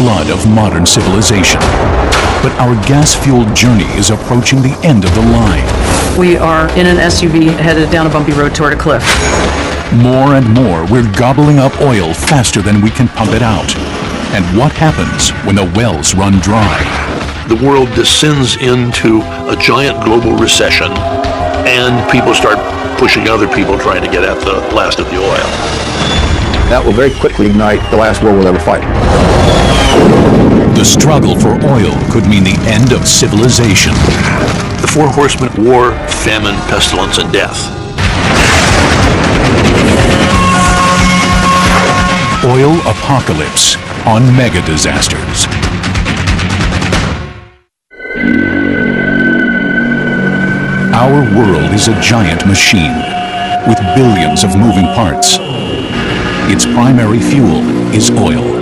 lifeblood of modern civilization. But our gas-fueled journey is approaching the end of the line. We are in an SUV headed down a bumpy road toward a cliff. More and more, we're gobbling up oil faster than we can pump it out. And what happens when the wells run dry? The world descends into a giant global recession, and people start pushing other people trying to get at the last of the oil. That will very quickly ignite the last war we'll ever fight. The struggle for oil could mean the end of civilization. The four horsemen: war, famine, pestilence, and death. Oil apocalypse on Mega Disasters. Our world is a giant machine with billions of moving parts. Its primary fuel is oil.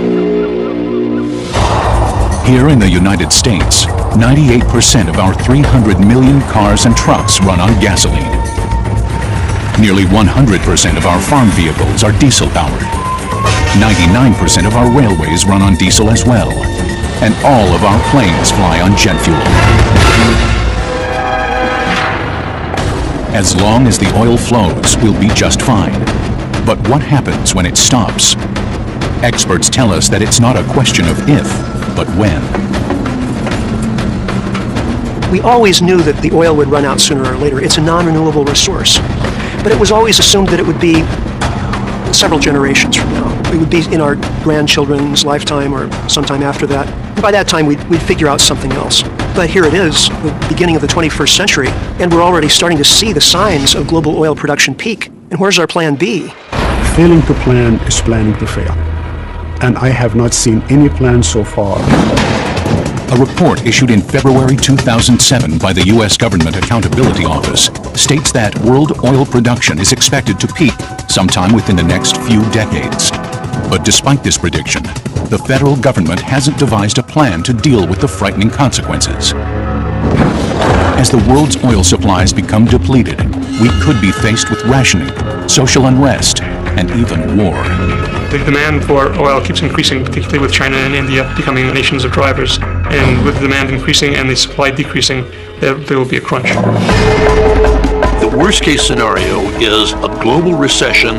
Here in the United States, 98% of our 300 million cars and trucks run on gasoline. Nearly 100% of our farm vehicles are diesel-powered. 99% of our railways run on diesel as well. And all of our planes fly on jet fuel. As long as the oil flows, we'll be just fine. But what happens when it stops? Experts tell us that it's not a question of if, but when. We always knew that the oil would run out sooner or later. It's a non-renewable resource. But it was always assumed that it would be several generations from now. It would be in our grandchildren's lifetime or sometime after that. And by that time, we'd figure out something else. But here it is, the beginning of the 21st century, and we're already starting to see the signs of global oil production peak. And where's our plan B? Failing to plan is planning to fail. And I have not seen any plan so far. A report issued in February 2007 by the U.S. Government Accountability Office states that world oil production is expected to peak sometime within the next few decades. But despite this prediction, the federal government hasn't devised a plan to deal with the frightening consequences. As the world's oil supplies become depleted, we could be faced with rationing, social unrest, and even war. The demand for oil keeps increasing, particularly with China and India becoming nations of drivers. And with the demand increasing and the supply decreasing, there will be a crunch. The worst case scenario is a global recession,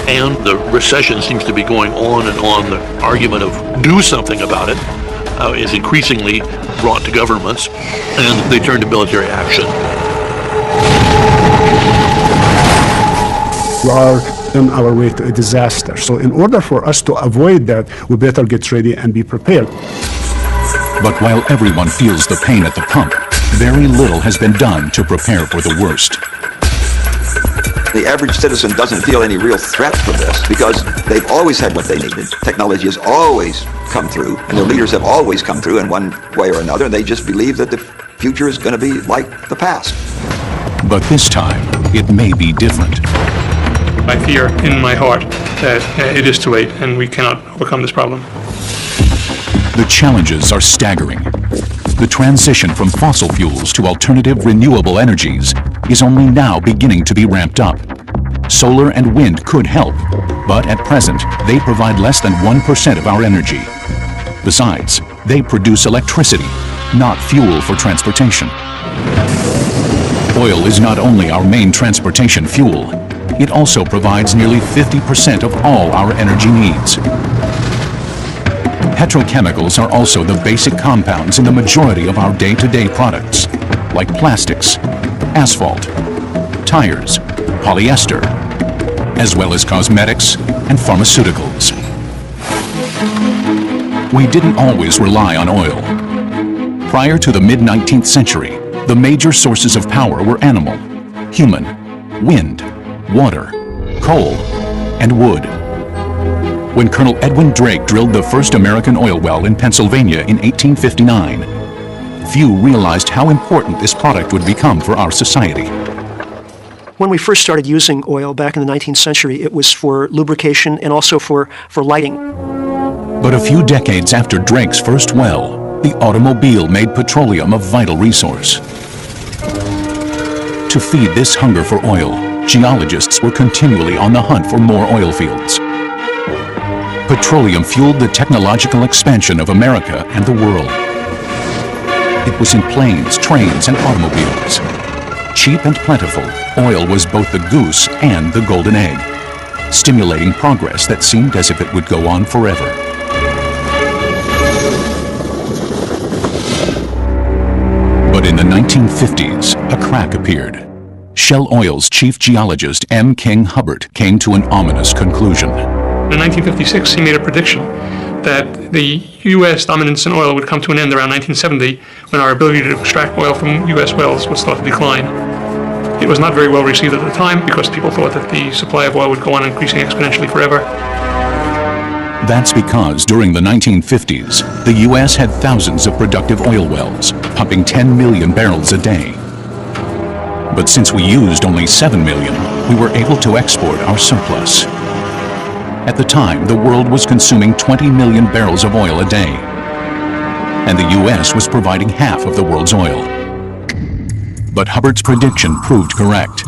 and the recession seems to be going on and on. The argument of do something about it is increasingly brought to governments, and they turn to military action. We are on our way to a disaster. So in order for us to avoid that, we better get ready and be prepared. But while everyone feels the pain at the pump, very little has been done to prepare for the worst. The average citizen doesn't feel any real threat from this because they've always had what they needed. Technology has always come through, and their leaders have always come through in one way or another, and they just believe that the future is going to be like the past. But this time, it may be different. I fear in my heart that it is too late and we cannot overcome this problem. The challenges are staggering. The transition from fossil fuels to alternative renewable energies is only now beginning to be ramped up. Solar and wind could help, but at present, they provide less than 1% of our energy. Besides, they produce electricity, not fuel for transportation. Oil is not only our main transportation fuel, it also provides nearly 50% of all our energy needs. Petrochemicals are also the basic compounds in the majority of our day-to-day products, like plastics, asphalt, tires, polyester, as well as cosmetics and pharmaceuticals. We didn't always rely on oil. Prior to the mid-19th century, the major sources of power were animal, human, wind, water, coal, and wood. When Colonel Edwin Drake drilled the first American oil well in Pennsylvania in 1859, few realized how important this product would become for our society. When we first started using oil back in the 19th century, it was for lubrication and also for lighting. But a few decades after Drake's first well, the automobile made petroleum a vital resource. To feed this hunger for oil, geologists were continually on the hunt for more oil fields. Petroleum fueled the technological expansion of America and the world. It was in planes, trains, and automobiles. Cheap and plentiful, oil was both the goose and the golden egg, stimulating progress that seemed as if it would go on forever. But in the 1950s, a crack appeared. Shell Oil's chief geologist M. King Hubbert came to an ominous conclusion. In 1956, he made a prediction that the U.S. dominance in oil would come to an end around 1970, when our ability to extract oil from U.S. wells would start to decline. It was not very well received at the time because people thought that the supply of oil would go on increasing exponentially forever. That's because during the 1950s, the U.S. had thousands of productive oil wells, pumping 10 million barrels a day. But since we used only 7 million, we were able to export our surplus. At the time, the world was consuming 20 million barrels of oil a day, and the U.S. was providing half of the world's oil. But Hubbert's prediction proved correct.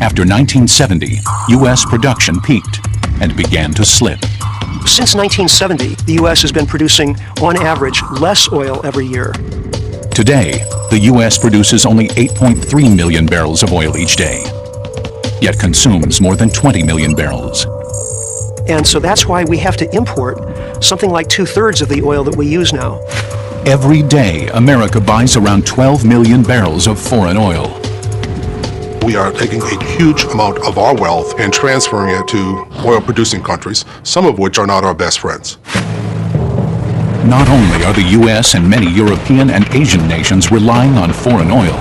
After 1970, U.S. production peaked and began to slip. Since 1970, the U.S. has been producing, on average, less oil every year. Today, the U.S. produces only 8.3 million barrels of oil each day, yet consumes more than 20 million barrels. And so that's why we have to import something like 2/3 of the oil that we use now. Every day, America buys around 12 million barrels of foreign oil. We are taking a huge amount of our wealth and transferring it to oil-producing countries, some of which are not our best friends. Not only are the U.S. and many European and Asian nations relying on foreign oil,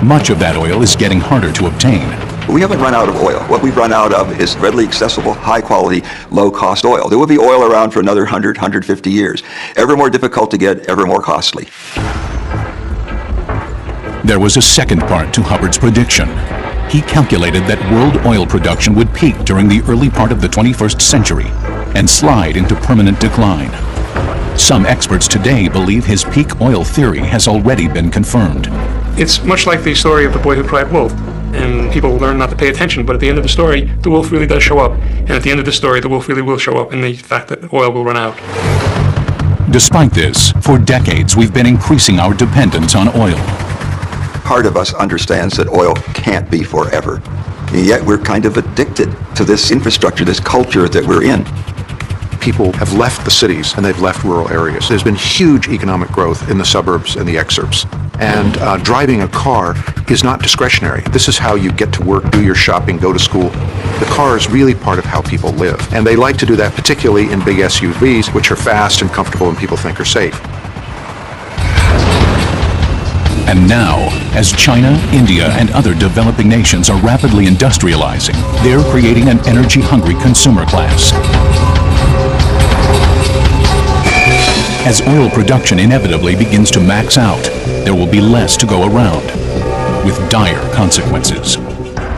much of that oil is getting harder to obtain. We haven't run out of oil. What we've run out of is readily accessible, high-quality, low-cost oil. There will be oil around for another 100, 150 years. Ever more difficult to get, ever more costly. There was a second part to Hubbard's prediction. He calculated that world oil production would peak during the early part of the 21st century and slide into permanent decline. Some experts today believe his peak oil theory has already been confirmed. It's much like the story of the boy who cried wolf. And people learn not to pay attention, but at the end of the story, the wolf really does show up. And at the end of the story, the wolf really will show up in the fact that oil will run out. Despite this, for decades we've been increasing our dependence on oil. Part of us understands that oil can't be forever. And yet we're kind of addicted to this infrastructure, this culture that we're in. People have left the cities and they've left rural areas. There's been huge economic growth in the suburbs and the exurbs. And driving a car is not discretionary. This is how you get to work, do your shopping, go to school. The car is really part of how people live. And they like to do that particularly in big SUVs, which are fast and comfortable and people think are safe. And now, as China, India, and other developing nations are rapidly industrializing, they're creating an energy-hungry consumer class. As oil production inevitably begins to max out, there will be less to go around, with dire consequences.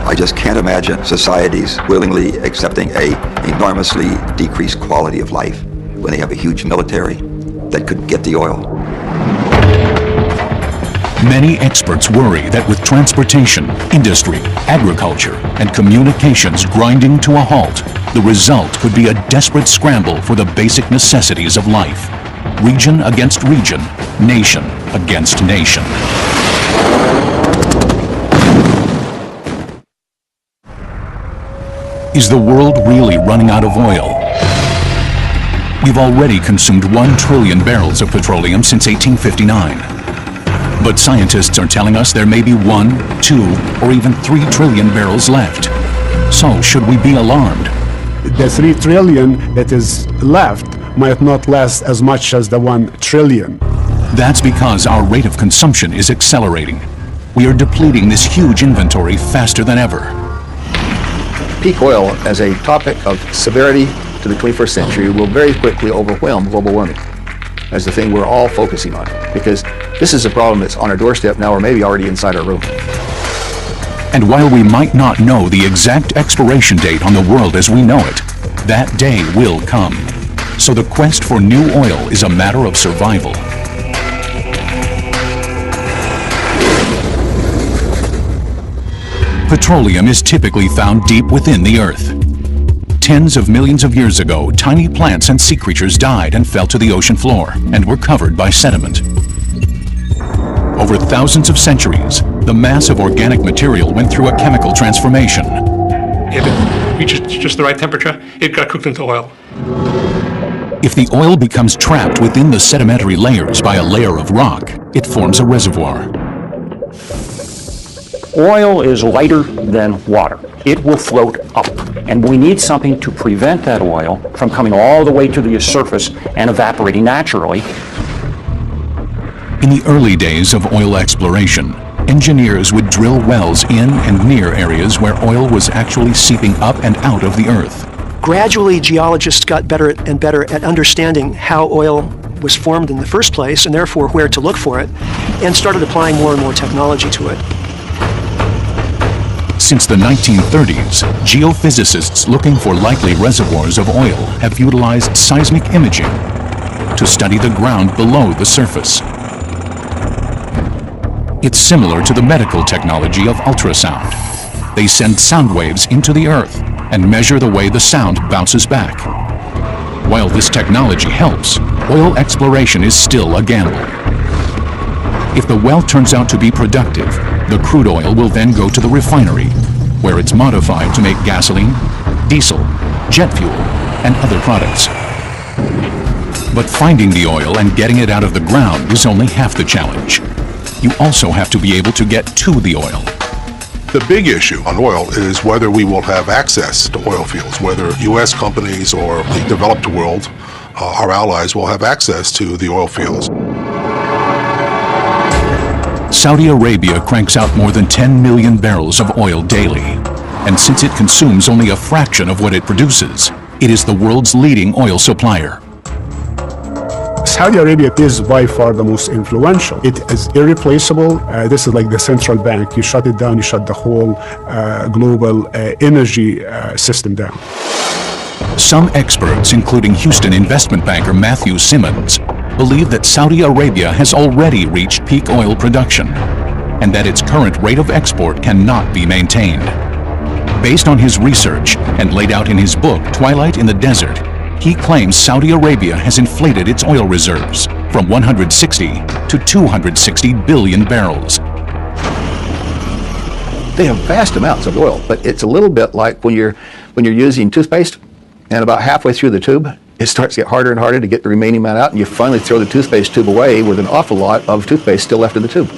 I just can't imagine societies willingly accepting an enormously decreased quality of life when they have a huge military that could get the oil. Many experts worry that with transportation, industry, agriculture, and communications grinding to a halt, the result could be a desperate scramble for the basic necessities of life. Region against region, nation against nation. Is the world really running out of oil? We've already consumed 1 trillion barrels of petroleum since 1859. But scientists are telling us there may be 1, 2, or even 3 trillion barrels left. So should we be alarmed? The 3 trillion that is left might not last as much as the 1 trillion. That's because our rate of consumption is accelerating. We are depleting this huge inventory faster than ever. Peak oil as a topic of severity to the 21st century will very quickly overwhelm global warming as the thing we're all focusing on, because this is a problem that's on our doorstep now or maybe already inside our room. And while we might not know the exact expiration date on the world as we know it, that day will come. So the quest for new oil is a matter of survival. Petroleum is typically found deep within the earth. Tens of millions of years ago, tiny plants and sea creatures died and fell to the ocean floor and were covered by sediment. Over thousands of centuries, the mass of organic material went through a chemical transformation. If it reaches just the right temperature, it got cooked into oil. If the oil becomes trapped within the sedimentary layers by a layer of rock, it forms a reservoir. Oil is lighter than water. It will float up, and we need something to prevent that oil from coming all the way to the surface and evaporating naturally. In the early days of oil exploration, engineers would drill wells in and near areas where oil was actually seeping up and out of the earth. Gradually, geologists got better and better at understanding how oil was formed in the first place, and therefore where to look for it, and started applying more and more technology to it. Since the 1930s, geophysicists looking for likely reservoirs of oil have utilized seismic imaging to study the ground below the surface. It's similar to the medical technology of ultrasound. They send sound waves into the earth and measure the way the sound bounces back. While this technology helps, oil exploration is still a gamble. If the well turns out to be productive, the crude oil will then go to the refinery, where it's modified to make gasoline, diesel, jet fuel, and other products. But finding the oil and getting it out of the ground is only half the challenge. You also have to be able to get to the oil. The big issue on oil is whether we will have access to oil fields, whether U.S. companies or the developed world, our allies, will have access to the oil fields. Saudi Arabia cranks out more than 10 million barrels of oil daily. And since it consumes only a fraction of what it produces, it is the world's leading oil supplier. Saudi Arabia is by far the most influential. It is irreplaceable. This is like the central bank. You shut it down, you shut the whole global energy system down. Some experts, including Houston investment banker Matthew Simmons, believe that Saudi Arabia has already reached peak oil production and that its current rate of export cannot be maintained. Based on his research and laid out in his book, Twilight in the Desert, he claims Saudi Arabia has inflated its oil reserves from 160 to 260 billion barrels. They have vast amounts of oil, but it's a little bit like when you're using toothpaste, and about halfway through the tube, it starts to get harder and harder to get the remaining amount out, and you finally throw the toothpaste tube away with an awful lot of toothpaste still left in the tube.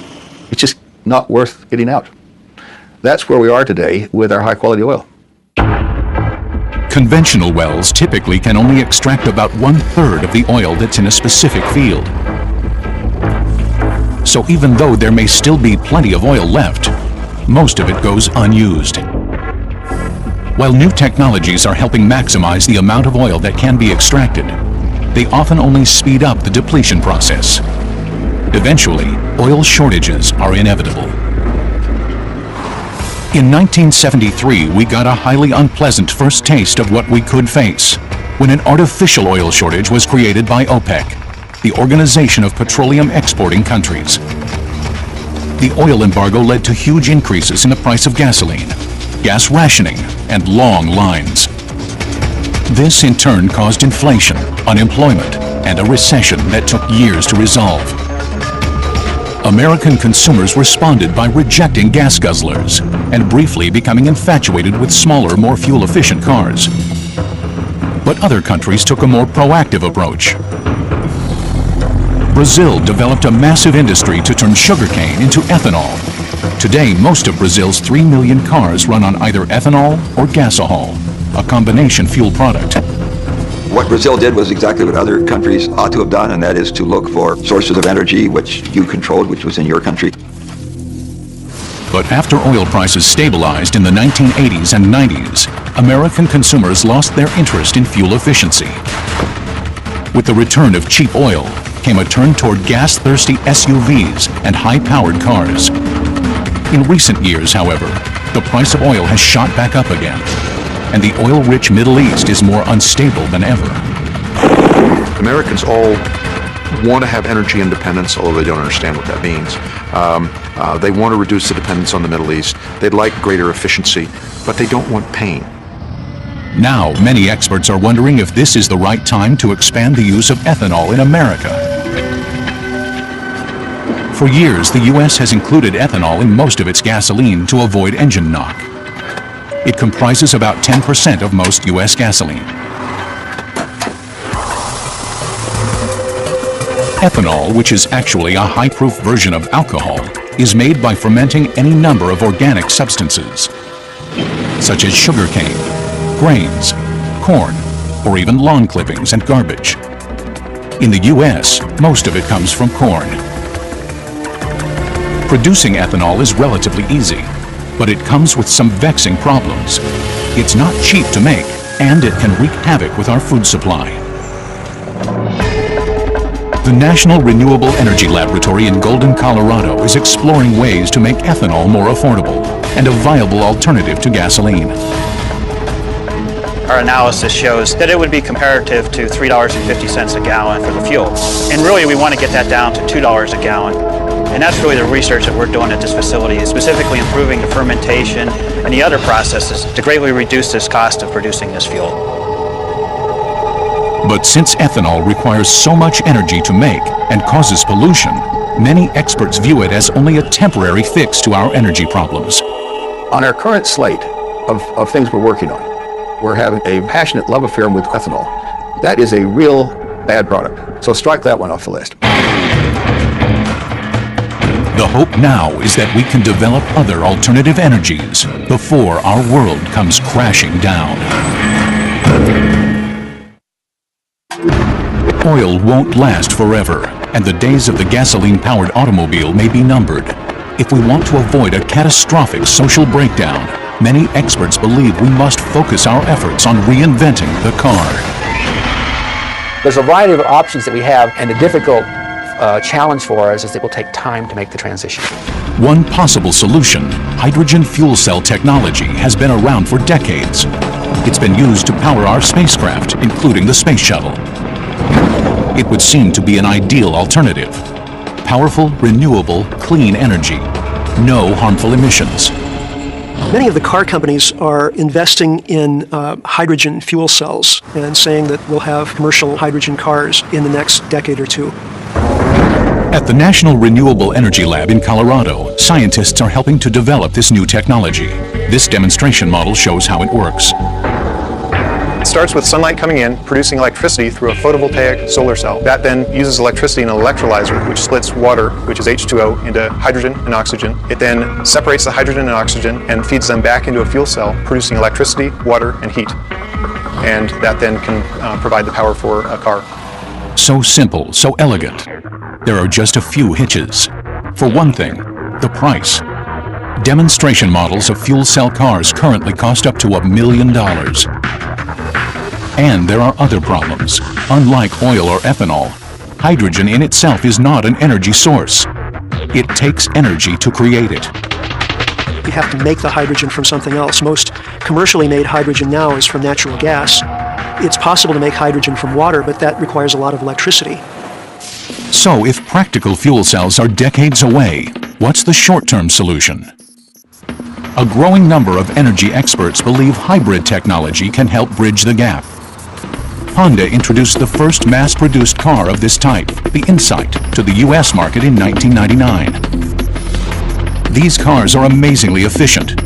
It's just not worth getting out. That's where we are today with our high-quality oil. Conventional wells typically can only extract about 1/3 of the oil that's in a specific field. So even though there may still be plenty of oil left, most of it goes unused. While new technologies are helping maximize the amount of oil that can be extracted, they often only speed up the depletion process. Eventually, oil shortages are inevitable. In 1973, we got a highly unpleasant first taste of what we could face when an artificial oil shortage was created by OPEC, the Organization of Petroleum Exporting Countries. The oil embargo led to huge increases in the price of gasoline, gas rationing, and long lines. This in turn caused inflation, unemployment, and a recession that took years to resolve. American consumers responded by rejecting gas guzzlers and briefly becoming infatuated with smaller, more fuel-efficient cars. But other countries took a more proactive approach. Brazil developed a massive industry to turn sugarcane into ethanol. Today, most of Brazil's 3 million cars run on either ethanol or gasohol, a combination fuel product. What Brazil did was exactly what other countries ought to have done, and that is to look for sources of energy which you controlled, which was in your country. But after oil prices stabilized in the 1980s and 90s, American consumers lost their interest in fuel efficiency. With the return of cheap oil came a turn toward gas-thirsty SUVs and high-powered cars. In recent years, however, the price of oil has shot back up again, and the oil-rich Middle East is more unstable than ever. Americans all want to have energy independence, although they don't understand what that means. They want to reduce the dependence on the Middle East. They'd like greater efficiency, but they don't want pain. Now, many experts are wondering if this is the right time to expand the use of ethanol in America. For years, the U.S. has included ethanol in most of its gasoline to avoid engine knock. It comprises about 10% of most U.S. gasoline. Ethanol, which is actually a high-proof version of alcohol, is made by fermenting any number of organic substances, such as sugarcane, grains, corn, or even lawn clippings and garbage. In the U.S., most of it comes from corn. Producing ethanol is relatively easy, but it comes with some vexing problems. It's not cheap to make, and it can wreak havoc with our food supply. The National Renewable Energy Laboratory in Golden, Colorado is exploring ways to make ethanol more affordable and a viable alternative to gasoline. Our analysis shows that it would be comparative to $3.50 a gallon for the fuel. And really we want to get that down to $2 a gallon. And that's really the research that we're doing at this facility, is specifically improving the fermentation and the other processes to greatly reduce this cost of producing this fuel. But since ethanol requires so much energy to make and causes pollution, many experts view it as only a temporary fix to our energy problems. On our current slate of things we're working on, we're having a passionate love affair with ethanol. That is a real bad product. So strike that one off the list. The hope now is that we can develop other alternative energies before our world comes crashing down. Oil won't last forever, and the days of the gasoline-powered automobile may be numbered. If we want to avoid a catastrophic social breakdown, many experts believe we must focus our efforts on reinventing the car. There's a variety of options that we have, and the difficult challenge for us is it will take time to make the transition. One possible solution, hydrogen fuel cell technology, has been around for decades. It's been used to power our spacecraft, including the space shuttle. It would seem to be an ideal alternative. Powerful, renewable, clean energy. No harmful emissions. Many of the car companies are investing in hydrogen fuel cells and saying that we'll have commercial hydrogen cars in the next decade or two. At the National Renewable Energy Lab in Colorado, scientists are helping to develop this new technology. This demonstration model shows how it works. It starts with sunlight coming in, producing electricity through a photovoltaic solar cell. That then uses electricity in an electrolyzer, which splits water, which is H2O, into hydrogen and oxygen. It then separates the hydrogen and oxygen and feeds them back into a fuel cell, producing electricity, water, and heat. And that then can provide the power for a car. So simple, so elegant. There are just a few hitches. For one thing, the price. Demonstration models of fuel cell cars currently cost up to $1 million. And there are other problems. Unlike oil or ethanol, hydrogen in itself is not an energy source. It takes energy to create it. You have to make the hydrogen from something else. Most commercially made hydrogen now is from natural gas. It's possible to make hydrogen from water, but that requires a lot of electricity. So if practical fuel cells are decades away, what's the short-term solution? A growing number of energy experts believe hybrid technology can help bridge the gap. Honda introduced the first mass-produced car of this type, the Insight, to the U.S. market in 1999. These cars are amazingly efficient.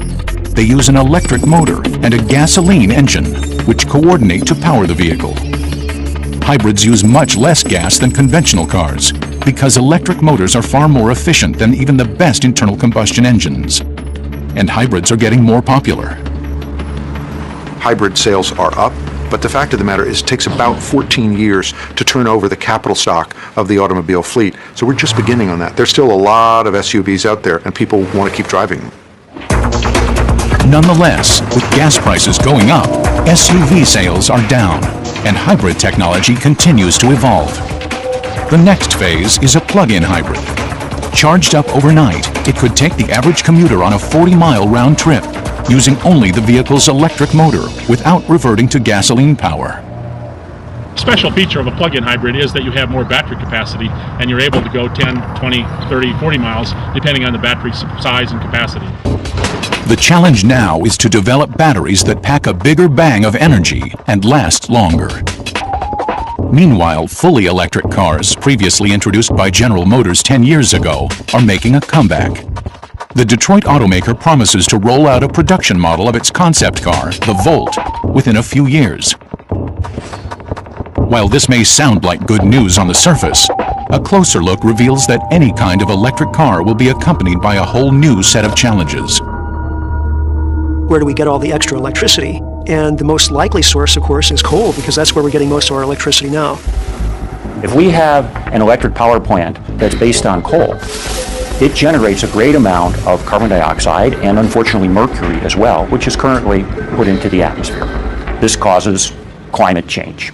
They use an electric motor and a gasoline engine, which coordinate to power the vehicle. Hybrids use much less gas than conventional cars, because electric motors are far more efficient than even the best internal combustion engines. And hybrids are getting more popular. Hybrid sales are up, but the fact of the matter is it takes about 14 years to turn over the capital stock of the automobile fleet. So we're just beginning on that. There's still a lot of SUVs out there, and people want to keep driving them. Nonetheless, with gas prices going up, SUV sales are down, and hybrid technology continues to evolve. The next phase is a plug-in hybrid. Charged up overnight, it could take the average commuter on a 40-mile round trip, using only the vehicle's electric motor without reverting to gasoline power. A special feature of a plug-in hybrid is that you have more battery capacity, and you're able to go 10, 20, 30, 40 miles, depending on the battery size and capacity. The challenge now is to develop batteries that pack a bigger bang of energy and last longer. Meanwhile, fully electric cars, previously introduced by General Motors 10 years ago, are making a comeback. The Detroit automaker promises to roll out a production model of its concept car, the Volt, within a few years. While this may sound like good news on the surface, a closer look reveals that any kind of electric car will be accompanied by a whole new set of challenges. Where do we get all the extra electricity? And the most likely source, of course, is coal, because that's where we're getting most of our electricity now. If we have an electric power plant that's based on coal, it generates a great amount of carbon dioxide and unfortunately mercury as well, which is currently put into the atmosphere. This causes climate change.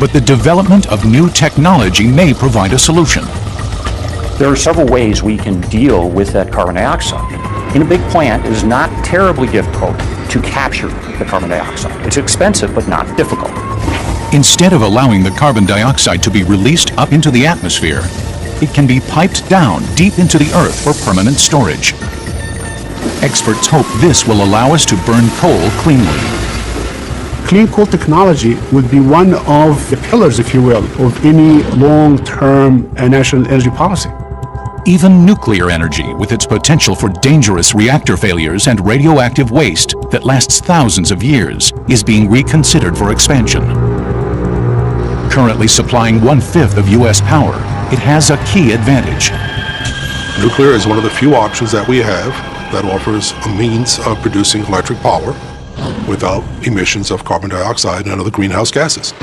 But the development of new technology may provide a solution. There are several ways we can deal with that carbon dioxide. In a big plant, it is not terribly difficult to capture the carbon dioxide. It's expensive, but not difficult. Instead of allowing the carbon dioxide to be released up into the atmosphere, it can be piped down deep into the earth for permanent storage. Experts hope this will allow us to burn coal cleanly. Clean coal technology would be one of the pillars, if you will, of any long-term national energy policy. Even nuclear energy, with its potential for dangerous reactor failures and radioactive waste that lasts thousands of years, is being reconsidered for expansion. Currently supplying 1/5 of U.S. power, it has a key advantage. Nuclear is one of the few options that we have that offers a means of producing electric power without emissions of carbon dioxide and other greenhouse gases.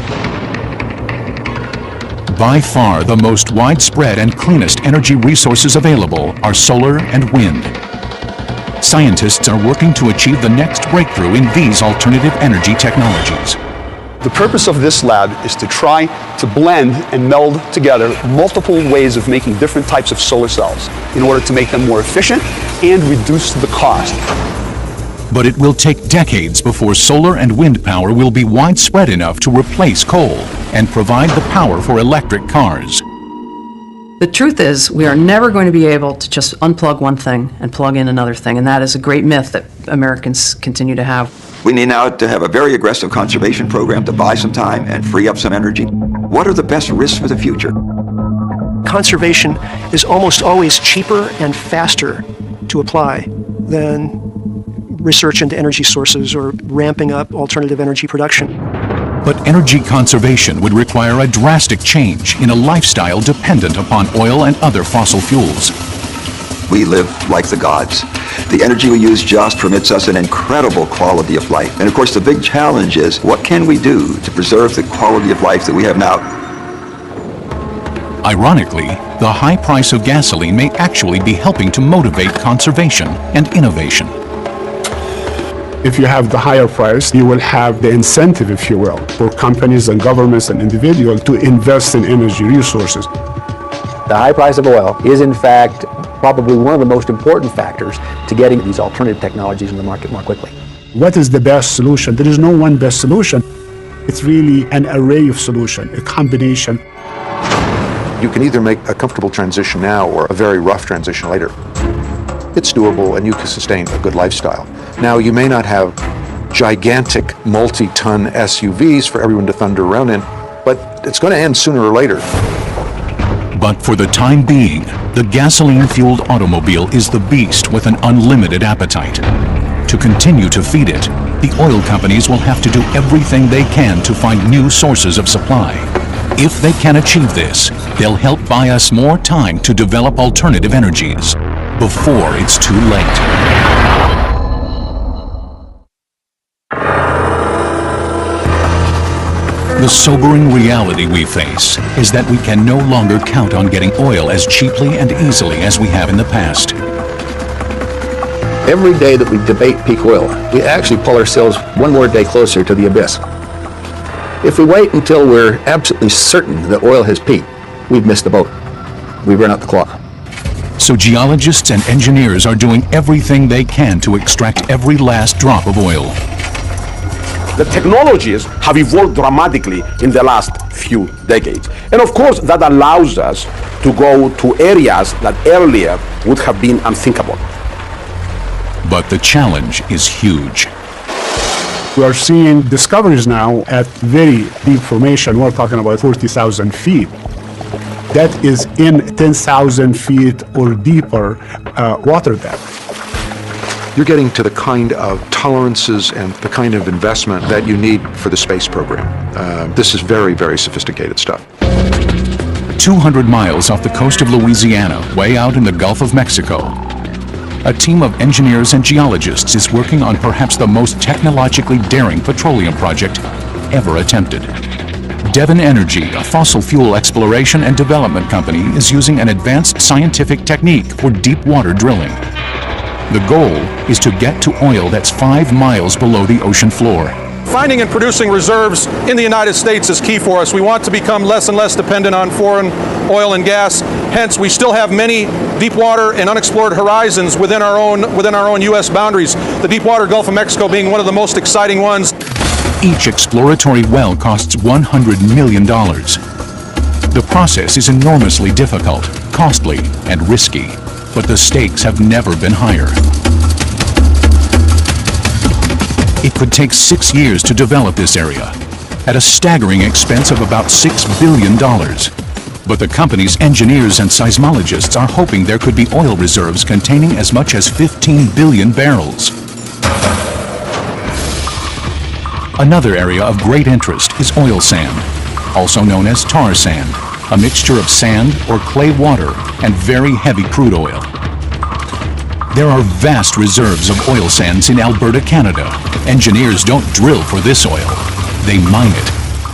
By far the most widespread and cleanest energy resources available are solar and wind. Scientists are working to achieve the next breakthrough in these alternative energy technologies. The purpose of this lab is to try to blend and meld together multiple ways of making different types of solar cells in order to make them more efficient and reduce the cost. But it will take decades before solar and wind power will be widespread enough to replace coal and provide the power for electric cars. The truth is, we are never going to be able to just unplug one thing and plug in another thing, and that is a great myth that Americans continue to have. We need now to have a very aggressive conservation program to buy some time and free up some energy. What are the best risks for the future? Conservation is almost always cheaper and faster to apply than research into energy sources or ramping up alternative energy production. But energy conservation would require a drastic change in a lifestyle dependent upon oil and other fossil fuels. We live like the gods. The energy we use just permits us an incredible quality of life. And of course, the big challenge is, what can we do to preserve the quality of life that we have now? Ironically, the high price of gasoline may actually be helping to motivate conservation and innovation. If you have the higher price, you will have the incentive, if you will, for companies and governments and individuals to invest in energy resources. The high price of oil is, in fact, probably one of the most important factors to getting these alternative technologies in the market more quickly. What is the best solution? There is no one best solution. It's really an array of solutions, a combination. You can either make a comfortable transition now or a very rough transition later. It's doable and you can sustain a good lifestyle. Now, you may not have gigantic multi-ton SUVs for everyone to thunder around in, but it's going to end sooner or later. But for the time being, the gasoline-fueled automobile is the beast with an unlimited appetite. To continue to feed it, the oil companies will have to do everything they can to find new sources of supply. If they can achieve this, they'll help buy us more time to develop alternative energies before it's too late. The sobering reality we face is that we can no longer count on getting oil as cheaply and easily as we have in the past. Every day that we debate peak oil, we actually pull ourselves one more day closer to the abyss. If we wait until we're absolutely certain that oil has peaked, we've missed the boat. We've run out the clock. So geologists and engineers are doing everything they can to extract every last drop of oil. The technologies have evolved dramatically in the last few decades. And of course, that allows us to go to areas that earlier would have been unthinkable. But the challenge is huge. We are seeing discoveries now at very deep formation. We're talking about 40,000 feet. That is in 10,000 feet or deeper water depth. You're getting to the kind of tolerances and the kind of investment that you need for the space program. This is very, very sophisticated stuff. 200 miles off the coast of Louisiana, way out in the Gulf of Mexico, a team of engineers and geologists is working on perhaps the most technologically daring petroleum project ever attempted. Devon Energy, a fossil fuel exploration and development company, is using an advanced scientific technique for deep water drilling. The goal is to get to oil that's 5 miles below the ocean floor. Finding and producing reserves in the United States is key for us. We want to become less and less dependent on foreign oil and gas. Hence, we still have many deep water and unexplored horizons within our own U.S. boundaries. The deepwater Gulf of Mexico being one of the most exciting ones. Each exploratory well costs $100 million. The process is enormously difficult, costly, and risky, but the stakes have never been higher. It could take 6 years to develop this area, at a staggering expense of about $6 billion. But the company's engineers and seismologists are hoping there could be oil reserves containing as much as 15 billion barrels. Another area of great interest is oil sand, also known as tar sand, a mixture of sand or clay water and very heavy crude oil. There are vast reserves of oil sands in Alberta, Canada. Engineers don't drill for this oil, they mine it.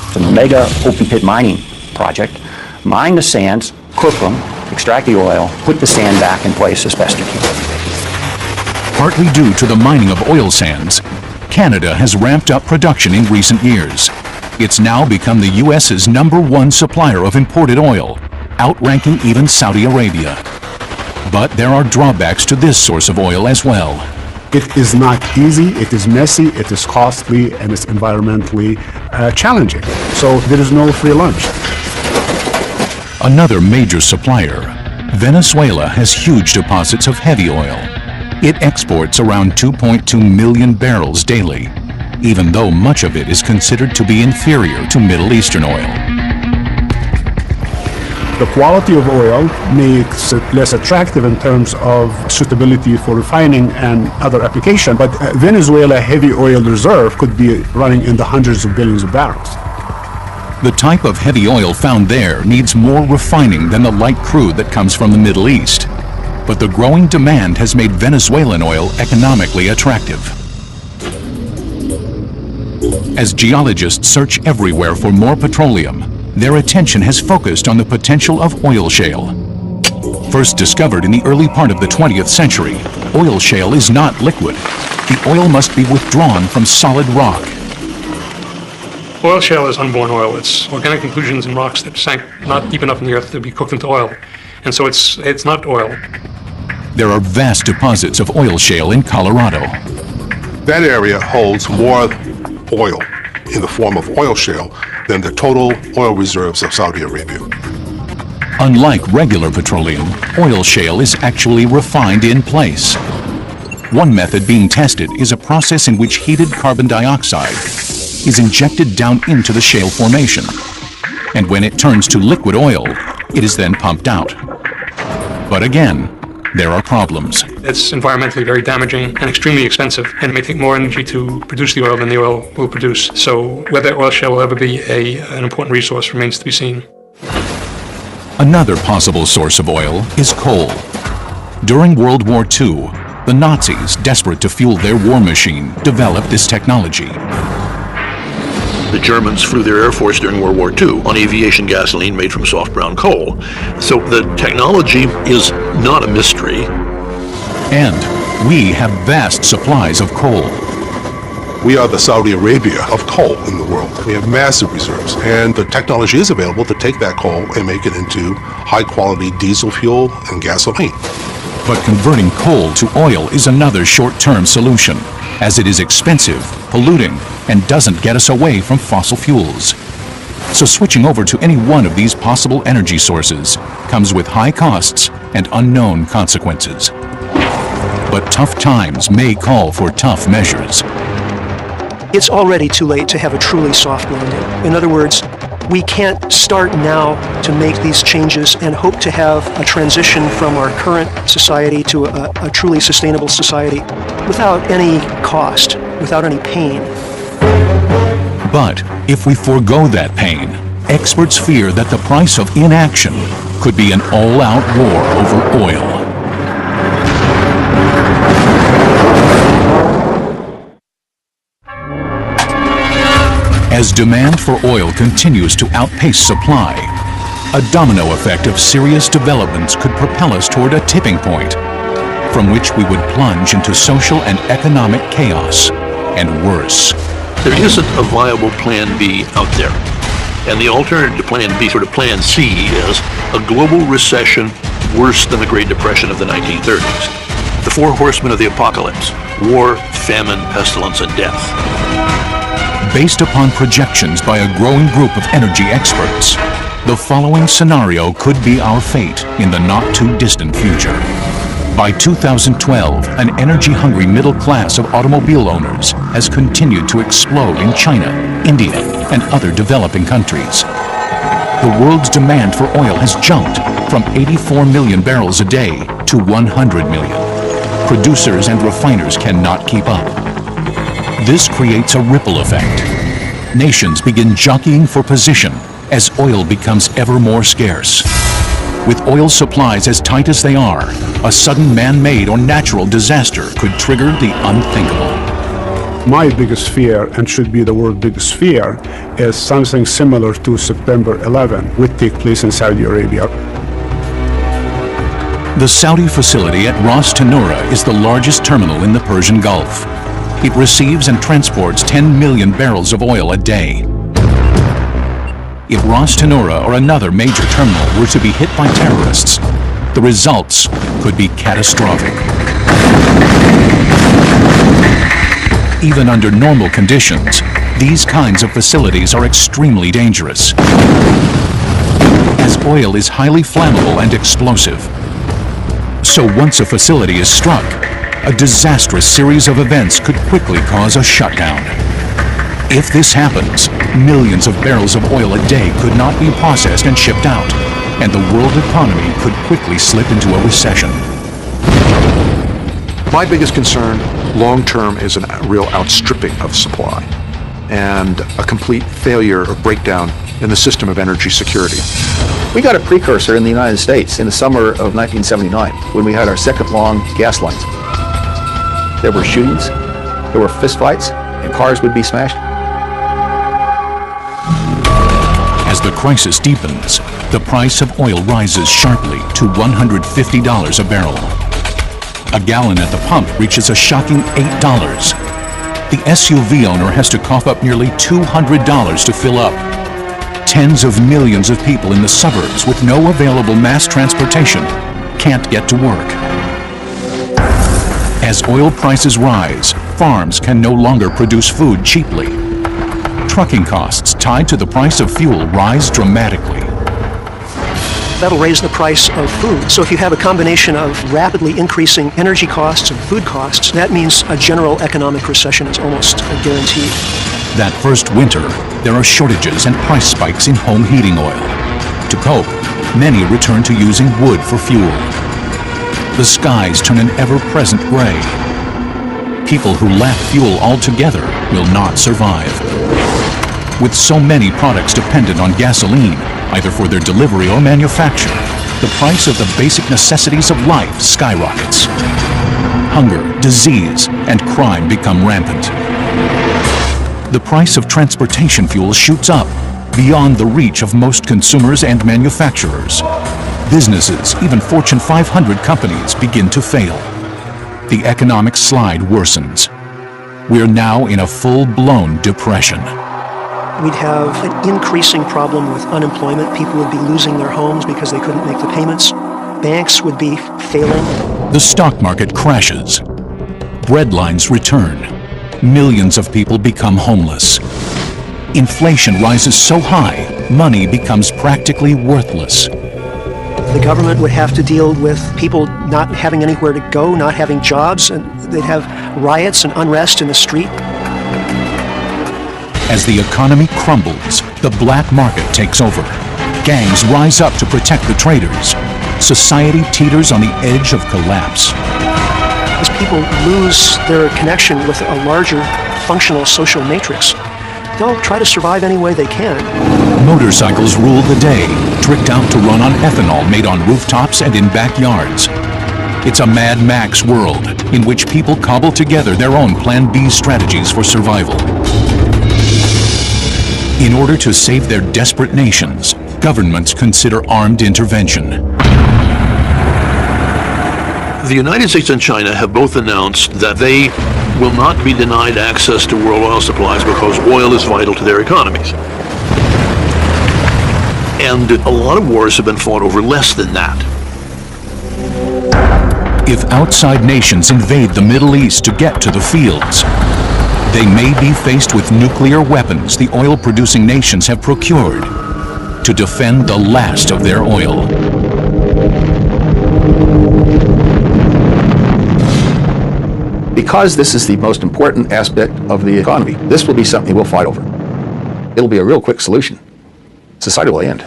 It's a mega open pit mining project. Mine the sands, cook them, extract the oil, put the sand back in place as best you can. Partly due to the mining of oil sands, Canada has ramped up production in recent years. It's now become the U.S.'s #1 supplier of imported oil, outranking even Saudi Arabia. But there are drawbacks to this source of oil as well. It is not easy, it is messy, it is costly, and it's environmentally challenging. So there is no free lunch. Another major supplier, Venezuela, has huge deposits of heavy oil. It exports around 2.2 million barrels daily, even though much of it is considered to be inferior to Middle Eastern oil. The quality of oil makes it less attractive in terms of suitability for refining and other application, but Venezuela heavy oil reserve could be running in the hundreds of billions of barrels. The type of heavy oil found there needs more refining than the light crude that comes from the Middle East. But the growing demand has made Venezuelan oil economically attractive. As geologists search everywhere for more petroleum, their attention has focused on the potential of oil shale. First discovered in the early part of the 20th century, oil shale is not liquid. The oil must be withdrawn from solid rock. Oil shale is unborn oil. It's organic inclusions in rocks that sank not deep enough in the earth to be cooked into oil. And so it's not oil. There are vast deposits of oil shale in Colorado. That area holds more oil in the form of oil shale than the total oil reserves of Saudi Arabia. Unlike regular petroleum, oil shale is actually refined in place. One method being tested is a process in which heated carbon dioxide is injected down into the shale formation. And when it turns to liquid oil, it is then pumped out. But again, there are problems. It's environmentally very damaging and extremely expensive, and it may take more energy to produce the oil than the oil will produce. So whether oil shale will ever be an important resource remains to be seen. Another possible source of oil is coal. During World War II, the Nazis, desperate to fuel their war machine, developed this technology. The Germans flew their Air Force during World War II on aviation gasoline made from soft brown coal. So the technology is not a mystery. And we have vast supplies of coal. We are the Saudi Arabia of coal in the world. We have massive reserves, and the technology is available to take that coal and make it into high-quality diesel fuel and gasoline. But converting coal to oil is another short-term solution, as it is expensive, polluting, and doesn't get us away from fossil fuels. So switching over to any one of these possible energy sources comes with high costs and unknown consequences. But tough times may call for tough measures. It's already too late to have a truly soft landing. In other words, we can't start now to make these changes and hope to have a transition from our current society to a truly sustainable society without any cost, without any pain. But if we forego that pain, experts fear that the price of inaction could be an all-out war over oil. As demand for oil continues to outpace supply, a domino effect of serious developments could propel us toward a tipping point from which we would plunge into social and economic chaos, and worse. There isn't a viable Plan B out there. And the alternative to Plan B, sort of Plan C, is a global recession worse than the Great Depression of the 1930s. The four horsemen of the apocalypse: war, famine, pestilence, and death. Based upon projections by a growing group of energy experts, the following scenario could be our fate in the not-too-distant future. By 2012, an energy-hungry middle class of automobile owners has continued to explode in China, India, and other developing countries. The world's demand for oil has jumped from 84 million barrels a day to 100 million. Producers and refiners cannot keep up. This creates a ripple effect. Nations begin jockeying for position as oil becomes ever more scarce. With oil supplies as tight as they are, a sudden man-made or natural disaster could trigger the unthinkable. My biggest fear, and should be the world's biggest fear, is something similar to September 11 would take place in Saudi Arabia. The Saudi facility at Ras Tanura is the largest terminal in the Persian Gulf. It receives and transports 10 million barrels of oil a day. If Ras Tanura or another major terminal were to be hit by terrorists, the results could be catastrophic. Even under normal conditions, these kinds of facilities are extremely dangerous, as oil is highly flammable and explosive. So once a facility is struck, a disastrous series of events could quickly cause a shutdown. If this happens, millions of barrels of oil a day could not be processed and shipped out, and the world economy could quickly slip into a recession. My biggest concern long-term is a real outstripping of supply and a complete failure or breakdown in the system of energy security. We got a precursor in the United States in the summer of 1979 when we had our second-long gas lines. There were shootings, there were fistfights, and cars would be smashed. As the crisis deepens, the price of oil rises sharply to $150 a barrel. A gallon at the pump reaches a shocking $8. The SUV owner has to cough up nearly $200 to fill up. Tens of millions of people in the suburbs with no available mass transportation can't get to work. As oil prices rise, farms can no longer produce food cheaply. Trucking costs tied to the price of fuel rise dramatically. That'll raise the price of food. So if you have a combination of rapidly increasing energy costs and food costs, that means a general economic recession is almost guaranteed. That first winter, there are shortages and price spikes in home heating oil. To cope, many return to using wood for fuel. The skies turn an ever-present gray. People who lack fuel altogether will not survive. With so many products dependent on gasoline, either for their delivery or manufacture, the price of the basic necessities of life skyrockets. Hunger, disease, and crime become rampant. The price of transportation fuel shoots up beyond the reach of most consumers and manufacturers. Businesses, even Fortune 500 companies, begin to fail. The economic slide worsens. We're now in a full-blown depression. We'd have an increasing problem with unemployment. People would be losing their homes because they couldn't make the payments. Banks would be failing. The stock market crashes. Breadlines return. Millions of people become homeless. Inflation rises so high, money becomes practically worthless. The government would have to deal with people not having anywhere to go, not having jobs, and they'd have riots and unrest in the street. As the economy crumbles, the black market takes over. Gangs rise up to protect the traders. Society teeters on the edge of collapse. As people lose their connection with a larger functional social matrix, they'll try to survive any way they can. Motorcycles rule the day, tricked out to run on ethanol made on rooftops and in backyards. It's a Mad Max world in which people cobble together their own Plan B strategies for survival. In order to save their desperate nations, governments consider armed intervention. The United States and China have both announced that they will not be denied access to world oil supplies because oil is vital to their economies. And a lot of wars have been fought over less than that. If outside nations invade the Middle East to get to the fields, they may be faced with nuclear weapons the oil-producing nations have procured to defend the last of their oil. Because this is the most important aspect of the economy, this will be something we'll fight over. It'll be a real quick solution. Society will end.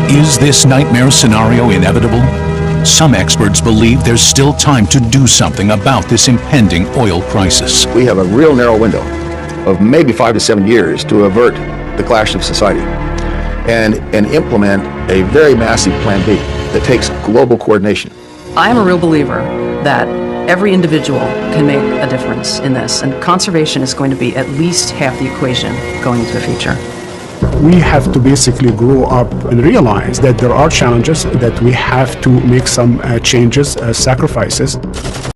Is this nightmare scenario inevitable? Some experts believe there's still time to do something about this impending oil crisis. We have a real narrow window of maybe 5 to 7 years to avert the clash of society and implement a very massive Plan B that takes global coordination. I am a real believer that every individual can make a difference in this, and conservation is going to be at least half the equation going into the future. We have to basically grow up and realize that there are challenges, that we have to make some changes, sacrifices.